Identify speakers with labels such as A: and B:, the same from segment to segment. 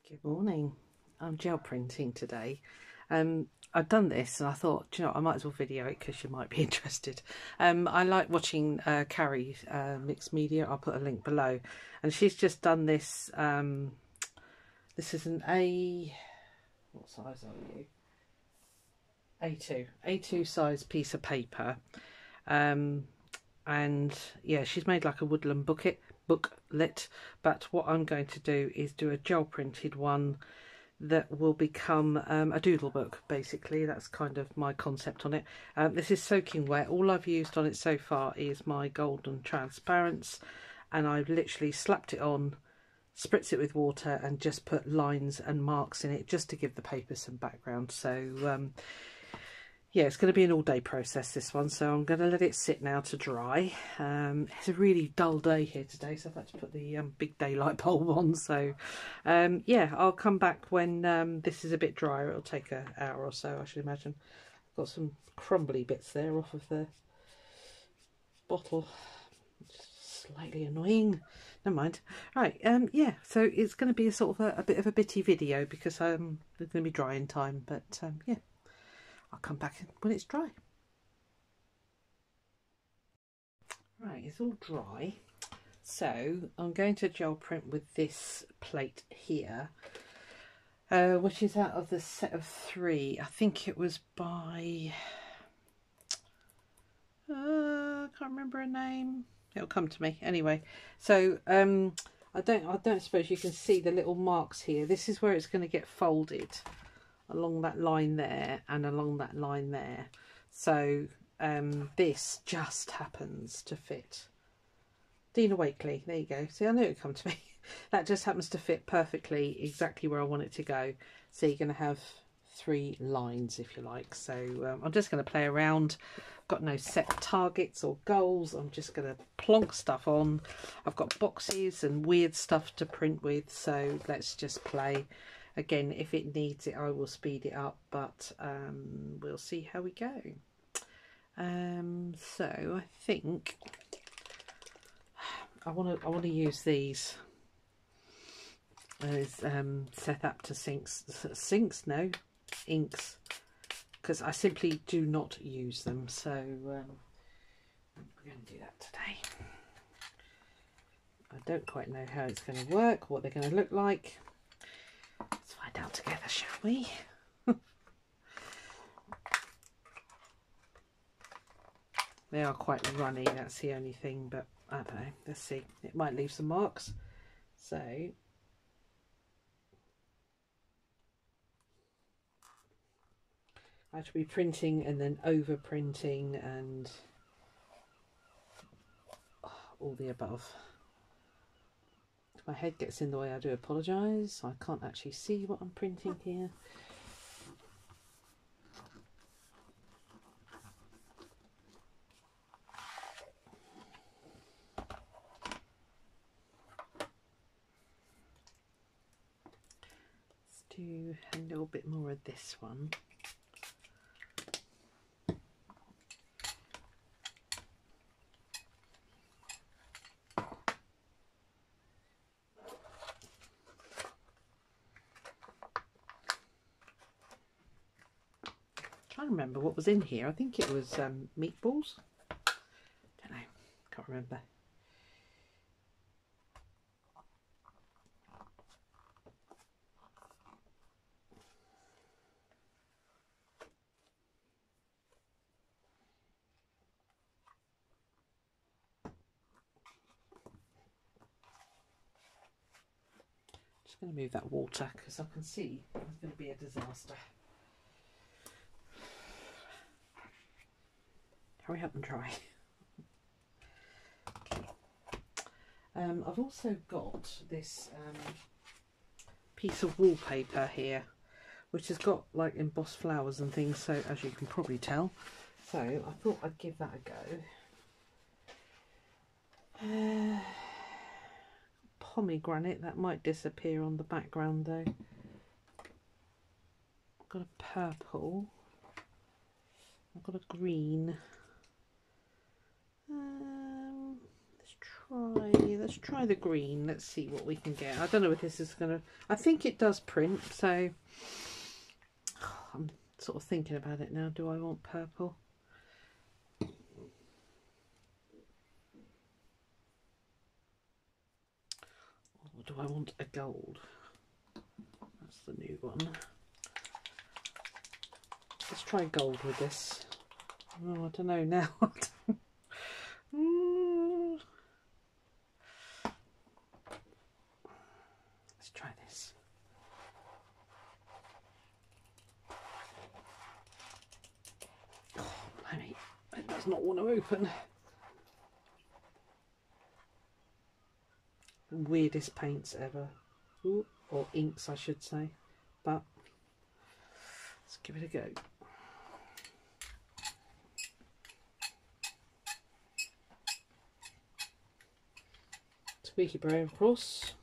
A: Good morning. I'm gel printing today. I've done this and I thought, do you know, I might as well video it because you might be interested. I like watching Carrie Mixed Media. I'll put a link below. And she's just done this. This is an what size are you? A2 size piece of paper. And yeah, she's made like a woodland booklet, but what I'm going to do is do a gel printed one that will become a doodle book. Basically, that's kind of my concept on it. This is soaking wet. All I've used on it so far is my golden transparents, and I've literally slapped it on, spritz it with water, and just put lines and marks in it just to give the paper some background. So yeah, it's going to be an all-day process, this one, so I'm going to let it sit now to dry. It's a really dull day here today, so I've had to put the big daylight bulb on. So yeah, I'll come back when this is a bit drier. It'll take an hour or so, I should imagine. I've got some crumbly bits there off of the bottle. Slightly annoying. Never mind. Right, yeah, so it's going to be a sort of a bit of a bitty video because they're going to be dry in time, but yeah. I'll come back when it's dry. Right, it's all dry. So I'm going to gel print with this plate here, which is out of the set of 3. I think it was by, I can't remember her name. It'll come to me anyway. So I don't suppose you can see the little marks here. This is where it's going to get folded, along that line there and along that line there. So this just happens to fit. Dina Wakely, there you go. See, I knew it would come to me. That just happens to fit perfectly exactly where I want it to go. So you're going to have 3 lines, if you like. So I'm just going to play around. Got no set targets or goals. I'm just going to plonk stuff on. I've got boxes and weird stuff to print with, so let's just play. Again, if it needs it, I will speed it up, but we'll see how we go. So I think I want to use these as set up to inks, because I simply do not use them. So we're going to do that today. I don't quite know how it's going to work, what they're going to look like. Let's find out together, shall we? They are quite runny, that's the only thing, but I don't know. Let's see. It might leave some marks. So I have to be printing and then over printing and all the above. If my head gets in the way, I do apologise. I can't actually see what I'm printing here. Let's do a little bit more of this one. I remember what was in here. I think it was meatballs. Don't know, can't remember. Just going to move that water because I can see it's going to be a disaster. Hurry up and dry. Okay. I've also got this piece of wallpaper here, which has got like embossed flowers and things, so as you can probably tell. So I thought I'd give that a go. Pomegranate, that might disappear on the background though. I've got a purple. I've got a green. Let's let's try the green. Let's see what we can get. I don't know if this is gonna, I think it does print, so I'm sort of thinking about it now. Do I want purple? Or do I want a gold? That's the new one. Let's try gold with this. Oh, I don't know now. Let's try this. Oh, blimey. It does not want to open. Weirdest paints ever. Ooh, or inks, I should say. But let's give it a go. Squeaky brown, of course.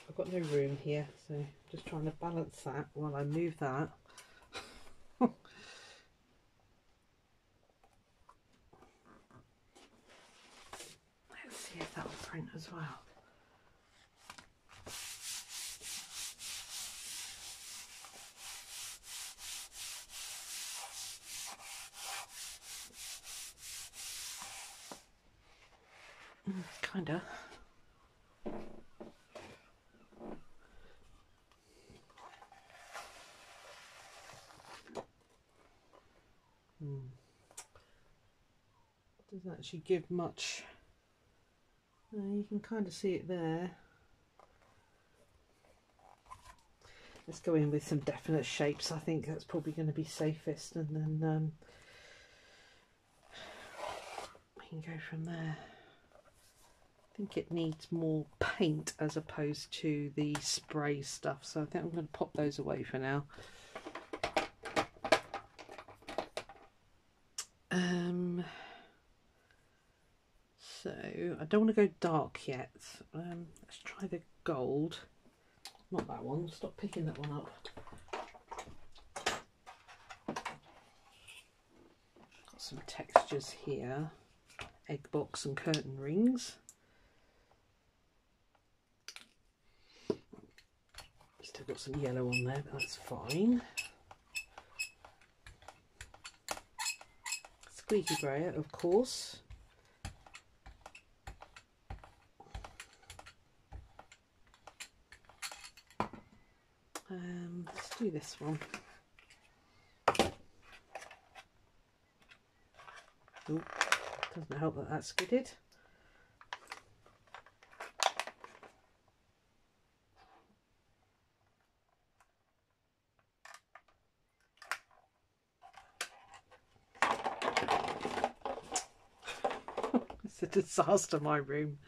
A: I've got no room here, so just trying to balance that while I move that. Let's see if that will print as well. Kinda. Doesn't actually give much. You can kind of see it there. Let's go in with some definite shapes. I think that's probably going to be safest, and then we can go from there. I think it needs more paint as opposed to the spray stuff, so I think I'm going to pop those away for now. So I don't want to go dark yet. Let's try the gold. Not that one. Stop picking that one up. Got some textures here. Egg box and curtain rings. Still got some yellow on there, but that's fine. Squeaky brayer, of course. Let's do this one. Ooh, doesn't help that that's skidded. It's a disaster, my room.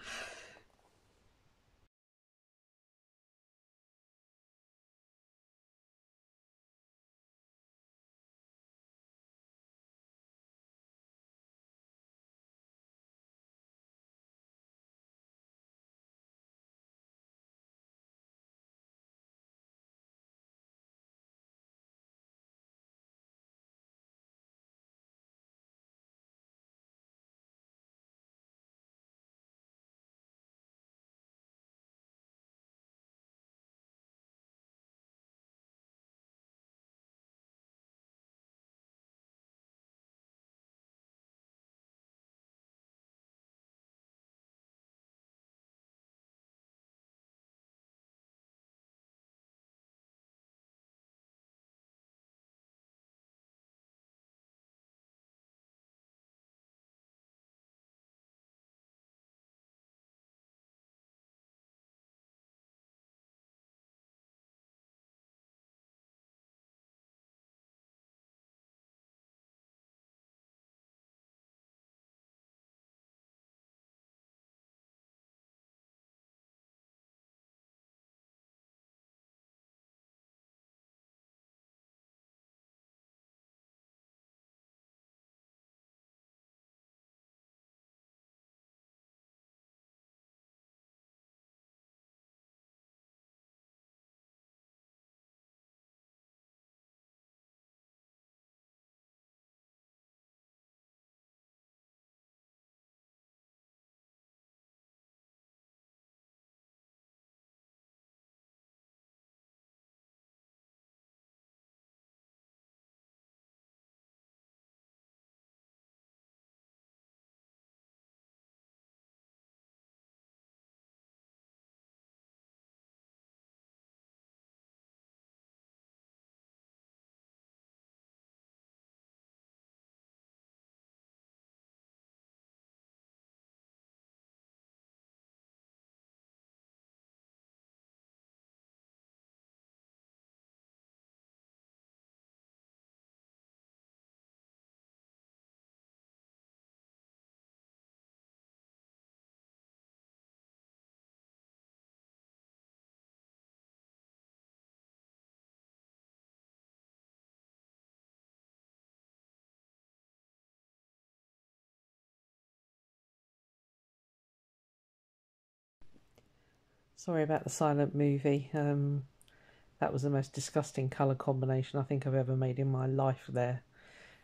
A: Sorry about the silent movie. That was the most disgusting colour combination I think I've ever made in my life there.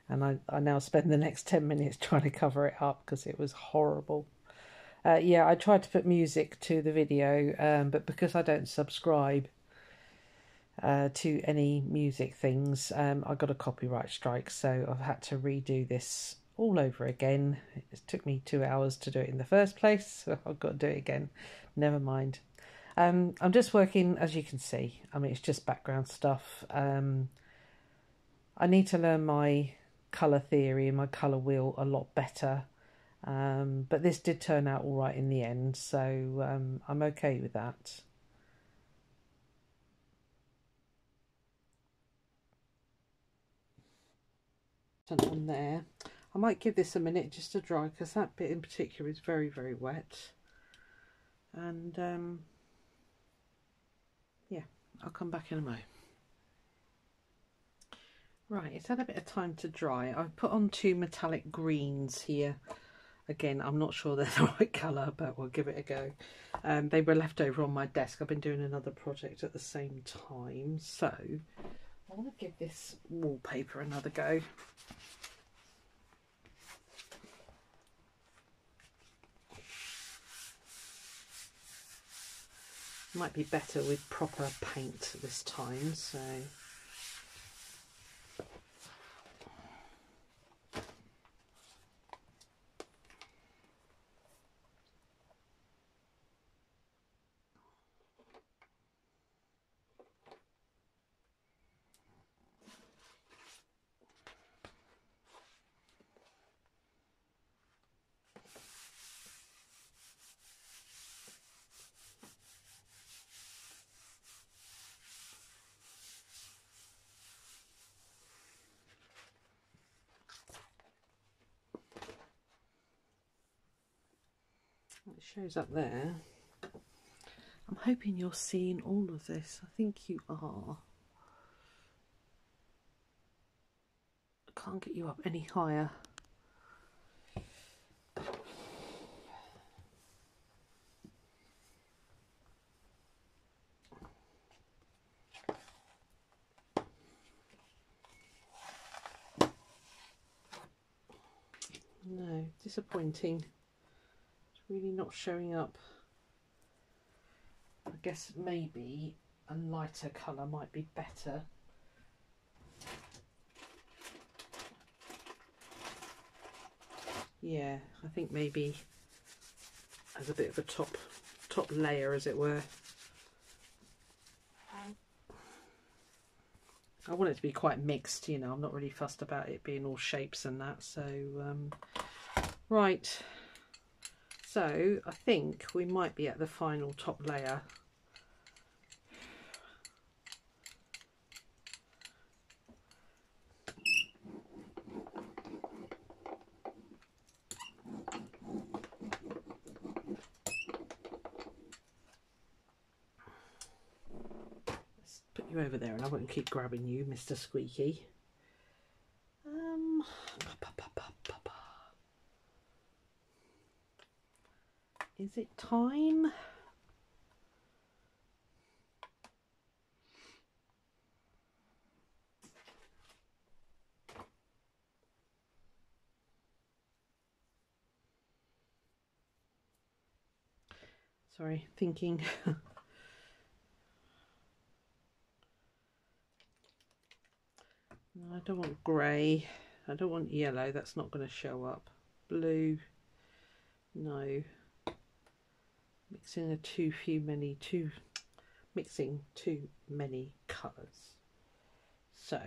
A: And I now spend the next 10 minutes trying to cover it up because it was horrible. Yeah, I tried to put music to the video, but because I don't subscribe to any music things, I got a copyright strike, so I've had to redo this all over again. It took me 2 hours to do it in the first place, so I've got to do it again. Never mind. I'm just working, as you can see. I mean, it's just background stuff. I need to learn my colour theory and my colour wheel a lot better. But this did turn out all right in the end, so I'm okay with that. On there, I might give this a minute just to dry because that bit in particular is very, very wet. And yeah, I'll come back in a moment. Right, it's had a bit of time to dry. I've put on 2 metallic greens here. Again, I'm not sure they're the right colour, but we'll give it a go. They were left over on my desk. I've been doing another project at the same time. So I want to give this wallpaper another go. Might be better with proper paint this time, so... It shows up there. I'm hoping you're seeing all of this. I think you are. I can't get you up any higher. No, disappointing. It's really not showing up. I guess maybe a lighter colour might be better. Yeah, I think maybe as a bit of a top layer, as it were. I want it to be quite mixed, you know. I'm not really fussed about it being all shapes and that. So right, so I think we might be at the final top layer. You over there and I won't keep grabbing you, Mr. Squeaky. Is it time? Sorry, thinking. No, I don't want grey. I don't want yellow. That's not going to show up. Blue. No. Mixing mixing too many colours. So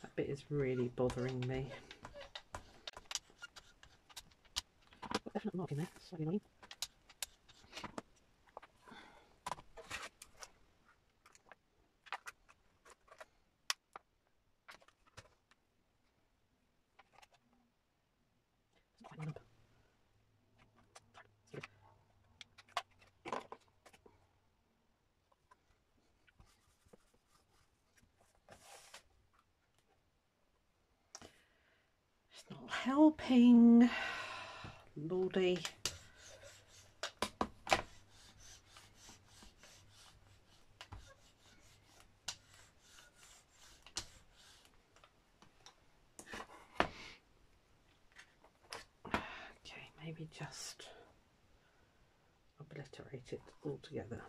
A: that bit is really bothering me. Got definite mark in there, so annoying. helping. Lordy. Okay, maybe just obliterate it all together.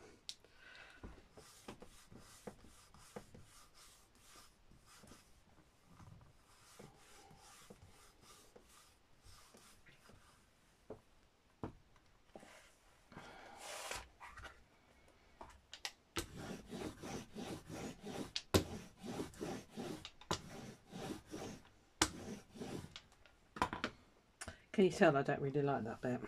A: Can you tell I don't really like that bit?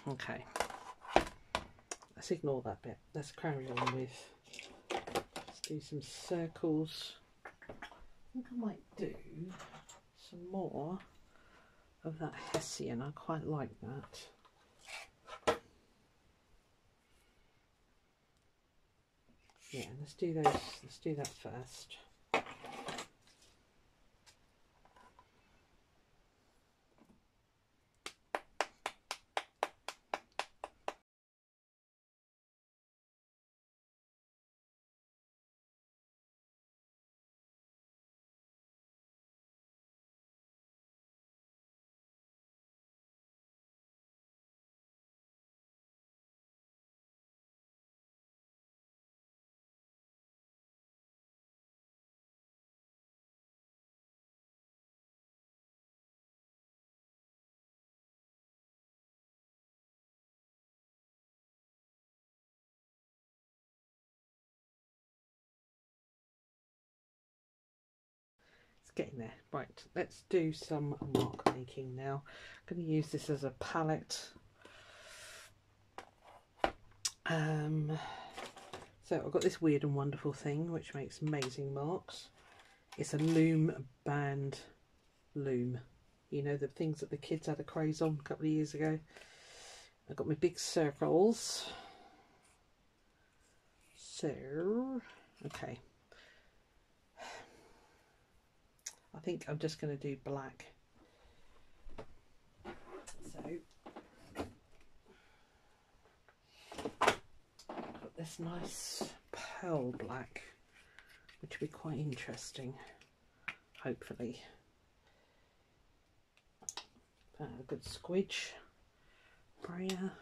A: Okay. Let's ignore that bit. Let's carry on with, let's do some circles. I think I might do some more of that Hessian. I quite like that. Yeah, let's do those. Let's do that first. Getting there. Right, let's do some mark making now. I'm going to use this as a palette. So I've got this weird and wonderful thing which makes amazing marks. It's a loom band loom. You know, the things that the kids had a craze on a couple of years ago. I've got my big circles. So, okay. I think I'm just going to do black. So, got this nice pearl black, which will be quite interesting, hopefully. A good squidge, brayer.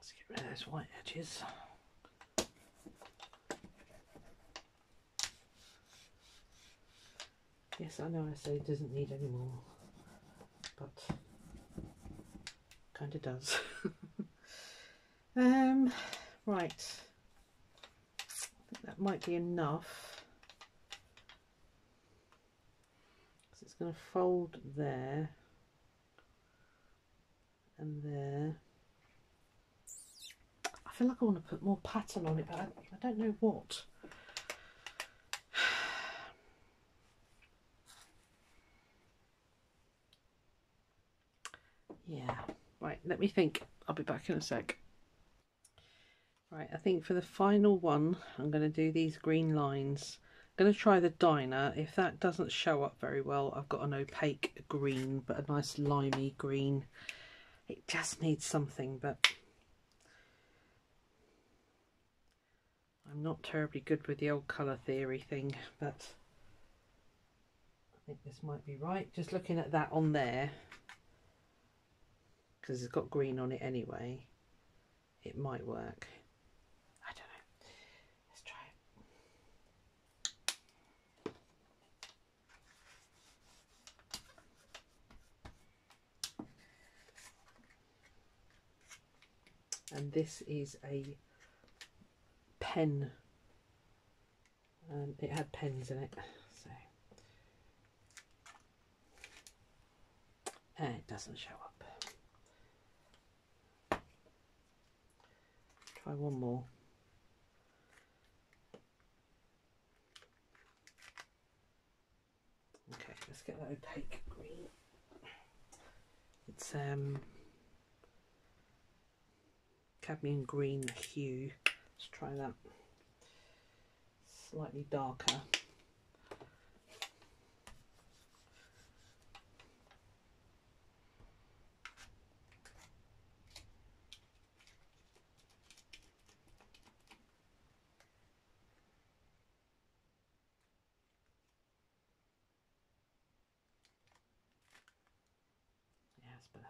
A: Let's get rid of those white edges. Yes, I know I say it doesn't need any more, but kind of does. Right, I think that might be enough. So it's going to fold there and there. I feel like I want to put more pattern on it, but I don't know what. Yeah, right, let me think. I'll be back in a sec. Right, I think for the final one, I'm going to do these green lines. I'm going to try the diner. If that doesn't show up very well, I've got an opaque green, but a nice limey green. It just needs something, but I'm not terribly good with the old colour theory thing, but I think this might be right. Just looking at that on there, because it's got green on it anyway, it might work. I don't know. Let's try it. And this is a pen. It had pens in it, so and it doesn't show up. Try one more. Okay, let's get that opaque green. It's cadmium green hue. Let's try that. Slightly darker. Yeah, it's better.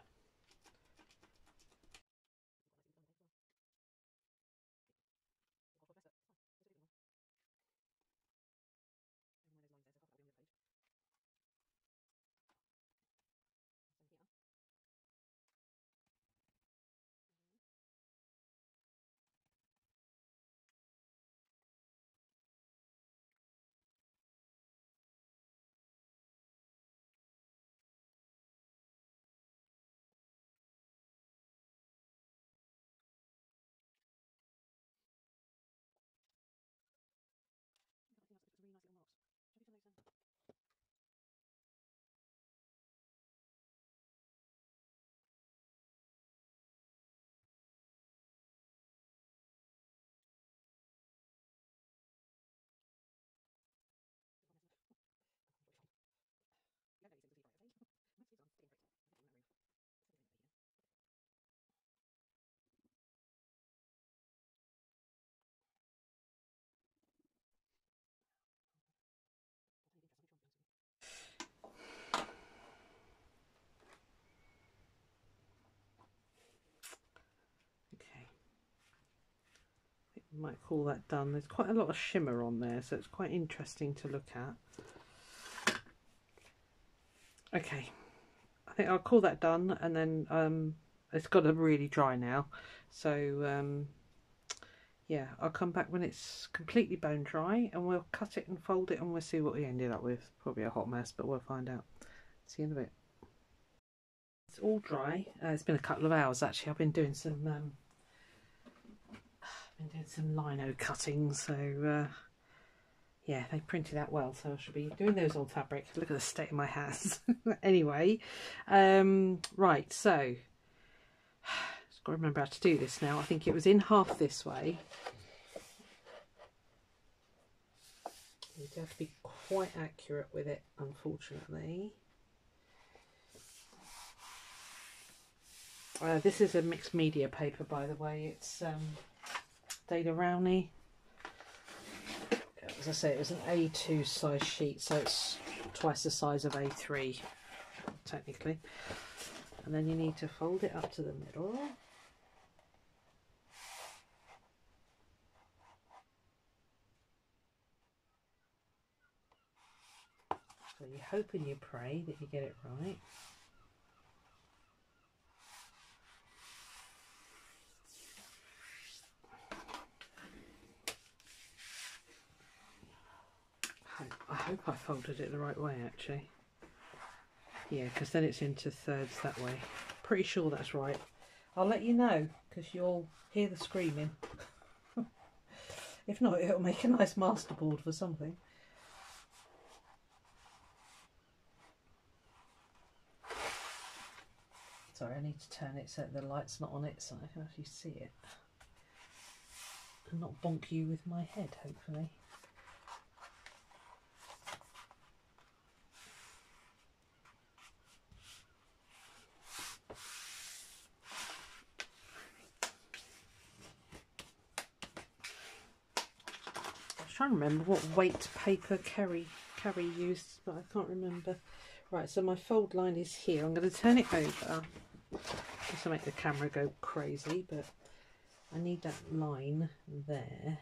A: Okay, I might call that done. There's quite a lot of shimmer on there, so it's quite interesting to look at. Okay, I think I'll call that done, and then it's got to really dry now, so yeah, I'll come back when it's completely bone dry and we'll cut it and fold it and we'll see what we ended up with. Probably a hot mess, but we'll find out. See you in a bit. It's all dry. It's been a couple of hours actually. I've been doing some lino cutting, so yeah, they printed out well, so I should be doing those on fabric. Look at the state of my hands. Anyway, right, so just got to remember how to do this now. I think it was in half this way. You have to be quite accurate with it, unfortunately. This is a mixed media paper, by the way. It's Data Rowney. As I say, it was an A2 size sheet, so it's twice the size of A3, technically. And then you need to fold it up to the middle. So you hope and you pray that you get it right. I hope I folded it the right way actually. Yeah, because then it's into thirds that way. Pretty sure that's right. I'll let you know because you'll hear the screaming. If not, it'll make a nice masterboard for something. Sorry, I need to turn it so the light's not on it so I can actually see it. And not bonk you with my head, hopefully. I was trying to remember what weight paper Carrie used, but I can't remember. Right, so my fold line is here. I'm going to turn it over just to make the camera go crazy, but I need that line there.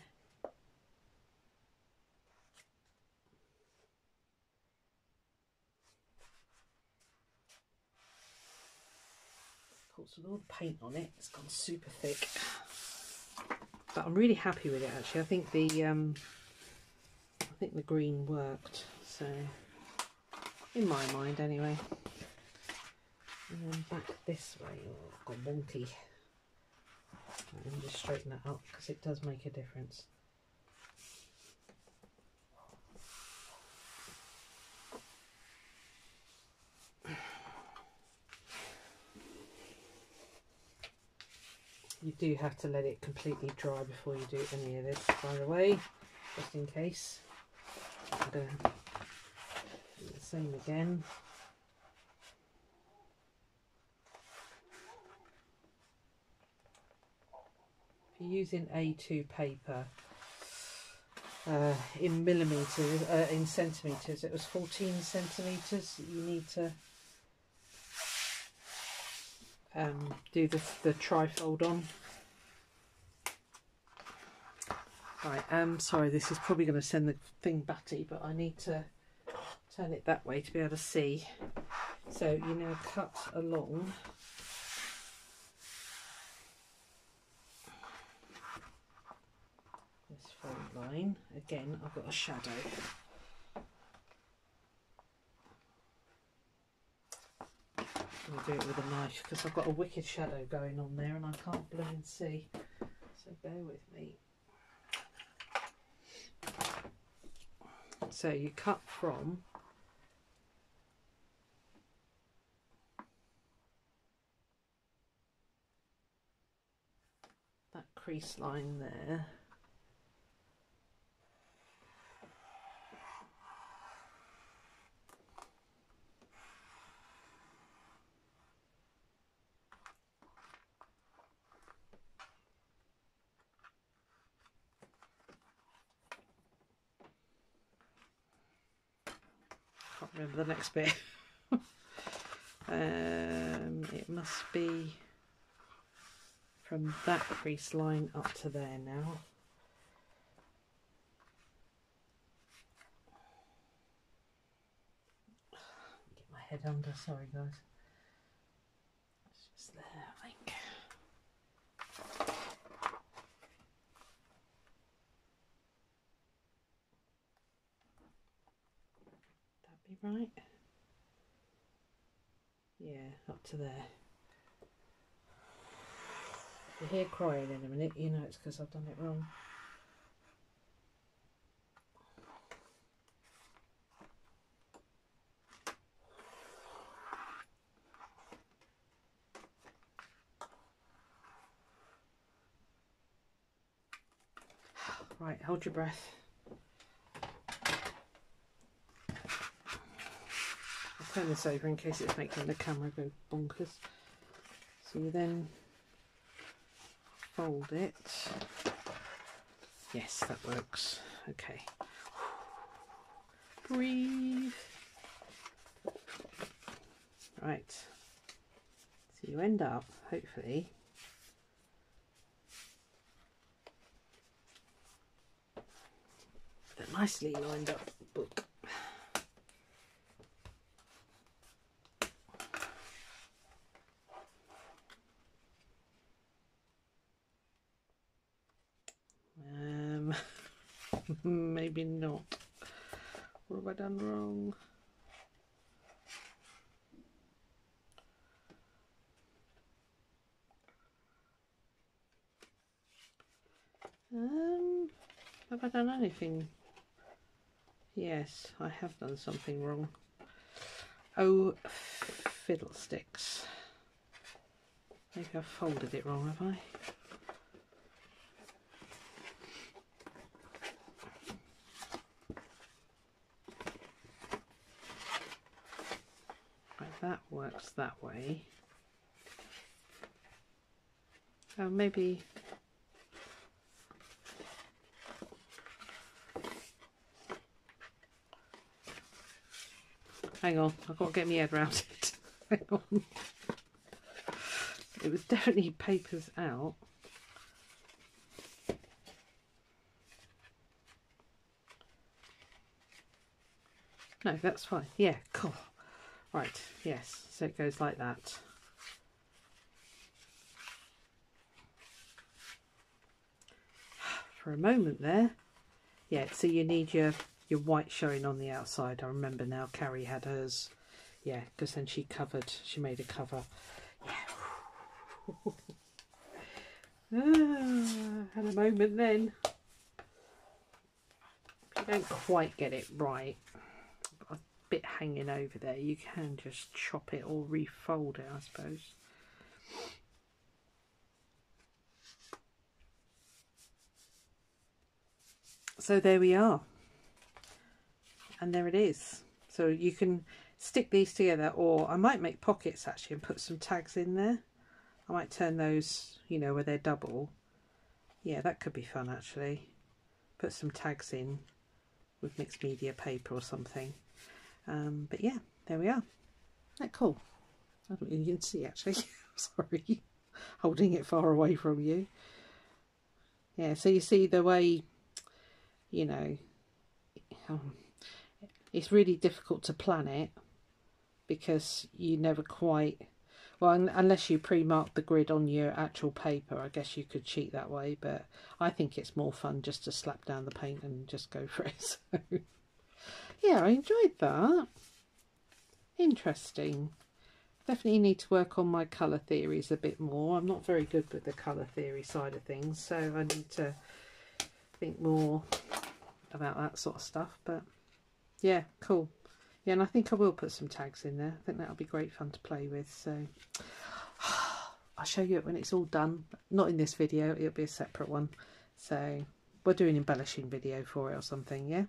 A: Of course, with all the paint on it, it's gone super thick. But I'm really happy with it actually. I think the green worked, so in my mind anyway. And then back this way. Oh, I've gone wonky. Let me just straighten that up because it does make a difference. You do have to let it completely dry before you do any of this, by the way, just in case. I'm going to do the same again. If you're using A2 paper, in millimetres, in centimetres, it was 14 centimetres. You need to do the trifold on. Right, sorry, this is probably going to send the thing batty, but I need to turn it that way to be able to see. So you now cut along this fold line. Again, I've got a shadow. I'm going to do it with a knife because I've got a wicked shadow going on there and I can't blooming see. So bear with me. So you cut from that crease line there. Can't remember the next bit. It must be from that crease line up to there now. Get my head under, sorry guys. It's just there, I think. That'd be right. Yeah, up to there. If you hear crying in a minute, you know it's because I've done it wrong. Right, hold your breath. I'll turn this over in case it's making the camera go bonkers. So you then fold it. Yes, that works. Okay. Breathe. Right. So you end up, hopefully, with a nicely lined up book. Maybe not. What have I done wrong? Have I done anything? Yes, I have done something wrong. Oh, fiddlesticks. Maybe I've folded it wrong, have I? Right, that works that way. Oh, maybe... Hang on, I've got to get my head around it. Hang on. It was definitely papers out. No, that's fine. Yeah, cool. Right, yes, so it goes like that. For a moment there. Yeah, so you need your white showing on the outside. I remember now Carrie had hers. Yeah, because then she made a cover. Yeah. Had a moment then. If you don't quite get it right, got a bit hanging over there, you can just chop it or refold it, I suppose. So there we are. And there it is. So you can stick these together, or I might make pockets actually and put some tags in there. I might turn those, you know, where they're double. Yeah, that could be fun actually. Put some tags in with mixed media paper or something. But yeah, there we are. Isn't that cool? I don't think you can see actually. Sorry, holding it far away from you. Yeah, so you see the way, you know, it's really difficult to plan it because you never quite, well, unless you pre-mark the grid on your actual paper, I guess you could cheat that way, but I think it's more fun just to slap down the paint and just go for it. So yeah, I enjoyed that. Interesting. Definitely need to work on my colour theories a bit more. I'm not very good with the colour theory side of things, so I need to think more about that sort of stuff. But yeah, cool. Yeah, and I think I will put some tags in there. I think that'll be great fun to play with. So I'll show you it when it's all done. Not in this video, it'll be a separate one. So we'll do an embellishing video for it or something, yeah?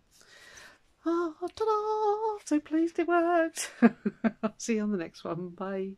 A: Oh, ta-da! So pleased it worked. I'll see you on the next one. Bye.